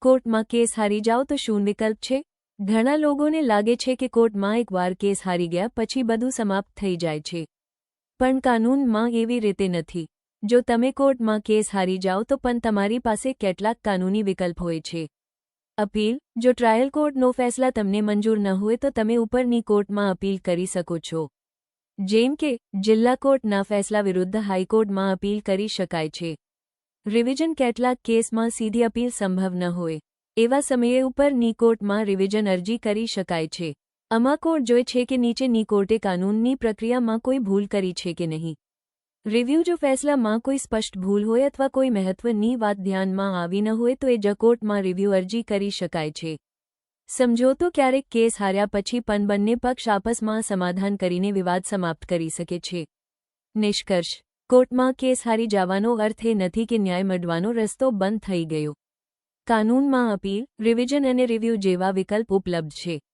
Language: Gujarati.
કોર્ટમાં કેસ હારી જાઓ તો શું વિકલ્પ છે? ઘણા લોકોને લાગે છે કે કોર્ટમાં એકવાર કેસ હારી ગયા પછી બધું સમાપ્ત થઈ જાય છે. પણ કાનૂનમાં એવી રીતે નથી. જો તમે કોર્ટમાં કેસ હારી જાઓ તો પણ તમારી પાસે કેટલાક કાનૂની વિકલ્પ હોય છે. અપીલ: જો ટ્રાયલ કોર્ટનો ફેસલા તમને મંજૂર ન હોય તો તમે ઉપરની કોર્ટમાં અપીલ કરી શકો છો. જેમ કે, જિલ્લા કોર્ટના ફેસલા વિરુદ્ધ હાઈકોર્ટમાં અપીલ કરી શકાય છે. રિવિઝન: કેટલાક કેસમાં સીધી અપીલ સંભવ ન હોય. એવા સમયે ઉપરની કોર્ટમાં રિવિઝન અરજી કરી શકાય છે. આમાં કોર્ટ જોઈ છે કે નીચેની કોર્ટે કાનૂનની પ્રક્રિયામાં કોઈ ભૂલ કરી છે કે નહીં. રિવ્યૂ: જો ફેસલામાં કોઈ સ્પષ્ટ ભૂલ હોય અથવા કોઈ મહત્વની વાત ધ્યાનમાં આવી ન હોય તો એ જ કોર્ટમાં રિવ્યૂ અરજી કરી શકાય છે. સમજોતો: ક્યારેક કેસ હાર્યા પછી પણ બંને પક્ષ આપસમાં સમાધાન કરીને વિવાદ સમાપ્ત કરી શકે છે. નિષ્કર્ષ: કોર્ટમાં કેસ હારી જવાનો અર્થ એ નથી કે ન્યાય મળવાનો રસ્તો બંધ થઈ ગયો. કાનૂનમાં અપીલ, રિવિઝન અને રિવ્યૂ જેવા વિકલ્પ ઉપલબ્ધ છે.